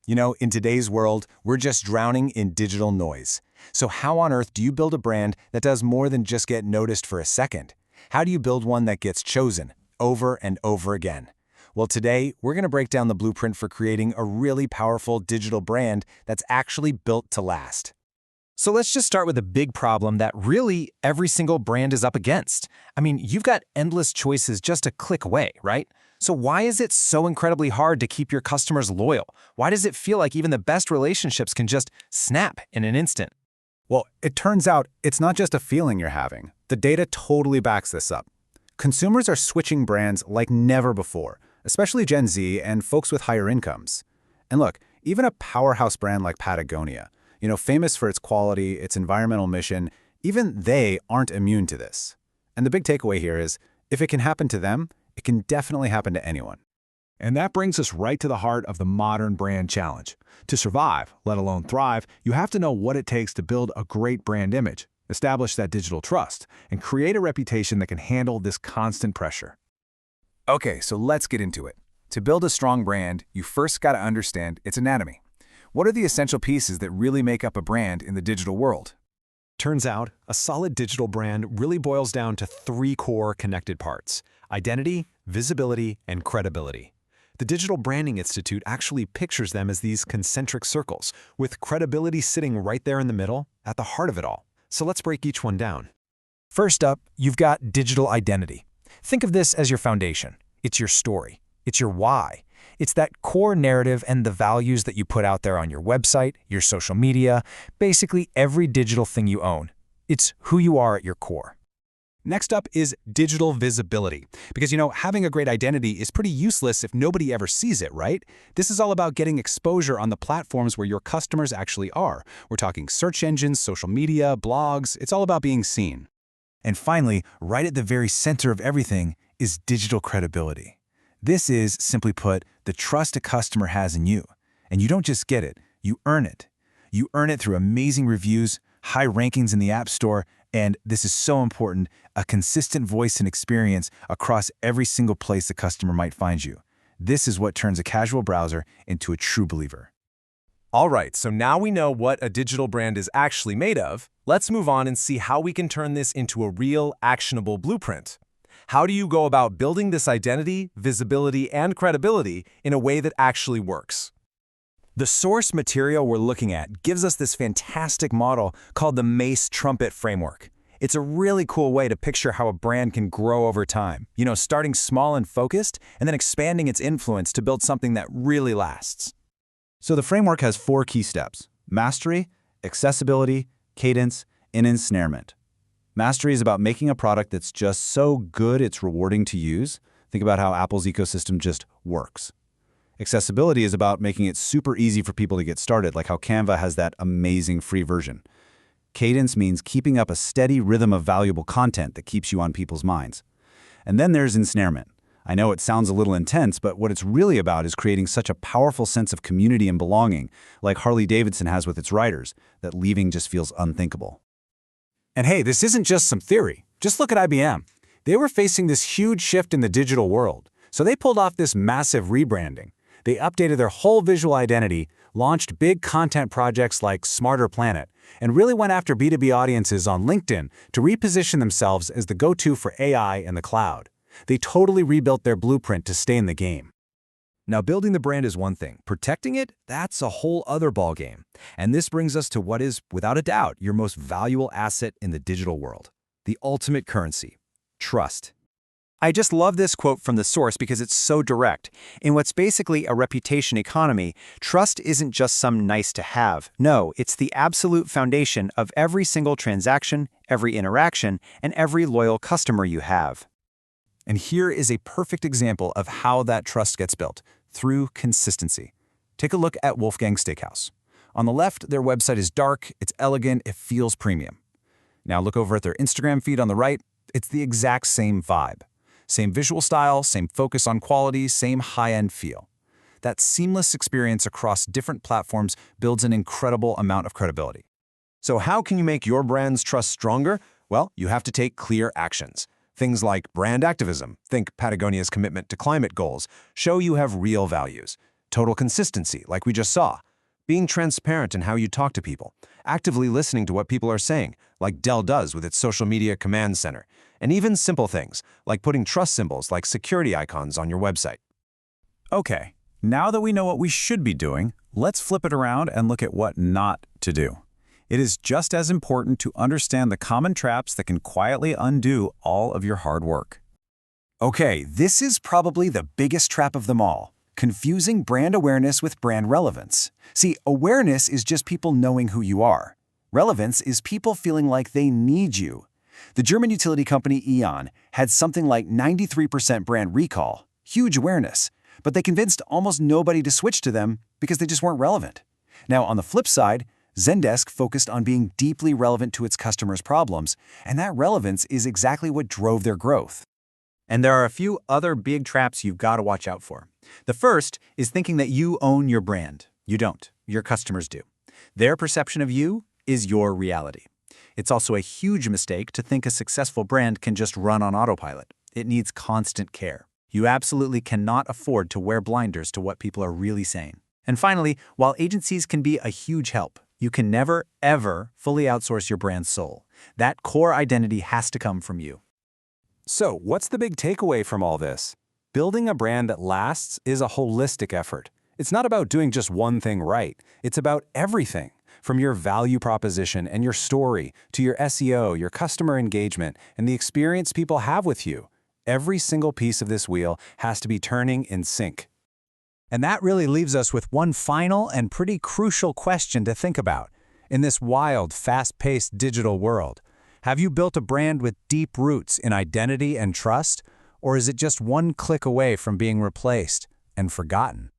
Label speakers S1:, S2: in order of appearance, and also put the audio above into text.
S1: You know, in today's world, we're just drowning in digital noise. So how on earth do you build a brand that does more than just get noticed for a second? How do you build one that gets chosen over and over again? Well, today, we're going to break down the blueprint for creating a really powerful digital brand that's actually built to last.
S2: So let's just start with a big problem that really every single brand is up against. I mean, you've got endless choices just a click away, right? So why is it so incredibly hard to keep your customers loyal? Why does it feel like even the best relationships can just snap in an instant?
S3: Well, it turns out it's not just a feeling you're having. The data totally backs this up. Consumers are switching brands like never before, especially Gen Z and folks with higher incomes. And look, even a powerhouse brand like Patagonia, famous for its quality, its environmental mission, even they aren't immune to this. And the big takeaway here is, if it can happen to them, it can definitely happen to anyone.
S4: And that brings us right to the heart of the modern brand challenge. To survive, let alone thrive, you have to know what it takes to build a great brand image, establish that digital trust, and create a reputation that can handle this constant pressure.
S1: Okay, so let's get into it. To build a strong brand, you first got to understand its anatomy. What are the essential pieces that really make up a brand in the digital world?
S2: Turns out, a solid digital brand really boils down to three core connected parts: identity, visibility, and credibility. The Digital Branding Institute actually pictures them as these concentric circles, with credibility sitting right there in the middle, at the heart of it all. So let's break each one down.
S1: First up, you've got digital identity. Think of this as your foundation. It's your story. It's your why. It's that core narrative and the values that you put out there on your website, your social media, basically every digital thing you own. It's who you are at your core.
S2: Next up is digital visibility. Because, having a great identity is pretty useless if nobody ever sees it, right? This is all about getting exposure on the platforms where your customers actually are. We're talking search engines, social media, blogs. It's all about being seen.
S1: And finally, right at the very center of everything is digital credibility. This is, simply put, the trust a customer has in you. And you don't just get it, you earn it. You earn it through amazing reviews, high rankings in the App Store, and this is so important, a consistent voice and experience across every single place the customer might find you. This is what turns a casual browser into a true believer.
S5: All right, so now we know what a digital brand is actually made of. Let's move on and see how we can turn this into a real, actionable blueprint. How do you go about building this identity, visibility, and credibility in a way that actually works?
S1: The source material we're looking at gives us this fantastic model called the MACE Trumpet Framework. It's a really cool way to picture how a brand can grow over time, starting small and focused, and then expanding its influence to build something that really lasts.
S3: So the framework has 4 key steps: mastery, accessibility, cadence, and ensnarement. Mastery is about making a product that's just so good it's rewarding to use. Think about how Apple's ecosystem just works. Accessibility is about making it super easy for people to get started, like how Canva has that amazing free version. Cadence means keeping up a steady rhythm of valuable content that keeps you on people's minds. And then there's ensnarement. I know it sounds a little intense, but what it's really about is creating such a powerful sense of community and belonging, like Harley-Davidson has with its riders, that leaving just feels unthinkable.
S1: And hey, this isn't just some theory. Just look at IBM. They were facing this huge shift in the digital world, so they pulled off this massive rebranding. They updated their whole visual identity, launched big content projects like Smarter Planet, and really went after B2B audiences on LinkedIn to reposition themselves as the go-to for AI and the cloud. They totally rebuilt their blueprint to stay in the game.
S5: Now, building the brand is one thing. Protecting it, that's a whole other ballgame. And this brings us to what is, without a doubt, your most valuable asset in the digital world. The ultimate currency: trust.
S2: I just love this quote from the source because it's so direct. In what's basically a reputation economy, trust isn't just some nice to have. No, it's the absolute foundation of every single transaction, every interaction, and every loyal customer you have.
S1: And here is a perfect example of how that trust gets built, through consistency. Take a look at Wolfgang Steakhouse. On the left, their website is dark, it's elegant, it feels premium. Now look over at their Instagram feed on the right, it's the exact same vibe. Same visual style, same focus on quality, same high-end feel. That seamless experience across different platforms builds an incredible amount of credibility.
S5: So how can you make your brand's trust stronger? Well, you have to take clear actions. Things like brand activism, think Patagonia's commitment to climate goals, show you have real values. Total consistency, like we just saw. Being transparent in how you talk to people. Actively listening to what people are saying, like Dell does with its social media command center. And even simple things, like putting trust symbols like security icons on your website.
S1: Okay, now that we know what we should be doing, let's flip it around and look at what not to do. It is just as important to understand the common traps that can quietly undo all of your hard work. Okay, this is probably the biggest trap of them all, confusing brand awareness with brand relevance. See, awareness is just people knowing who you are. Relevance is people feeling like they need you. The German utility company E.ON had something like 93% brand recall, huge awareness, but they convinced almost nobody to switch to them because they just weren't relevant. Now, on the flip side, Zendesk focused on being deeply relevant to its customers' problems, and that relevance is exactly what drove their growth. And there are a few other big traps you've got to watch out for. The first is thinking that you own your brand. You don't. Your customers do. Their perception of you is your reality. It's also a huge mistake to think a successful brand can just run on autopilot. It needs constant care. You absolutely cannot afford to wear blinders to what people are really saying. And finally, while agencies can be a huge help, you can never, ever fully outsource your brand's soul. That core identity has to come from you.
S5: So, what's the big takeaway from all this? Building a brand that lasts is a holistic effort. It's not about doing just one thing right. It's about everything, from your value proposition and your story to your SEO, your customer engagement, and the experience people have with you. Every single piece of this wheel has to be turning in sync. And that really leaves us with one final and pretty crucial question to think about. In this wild, fast-paced digital world, have you built a brand with deep roots in identity and trust, or is it just one click away from being replaced and forgotten?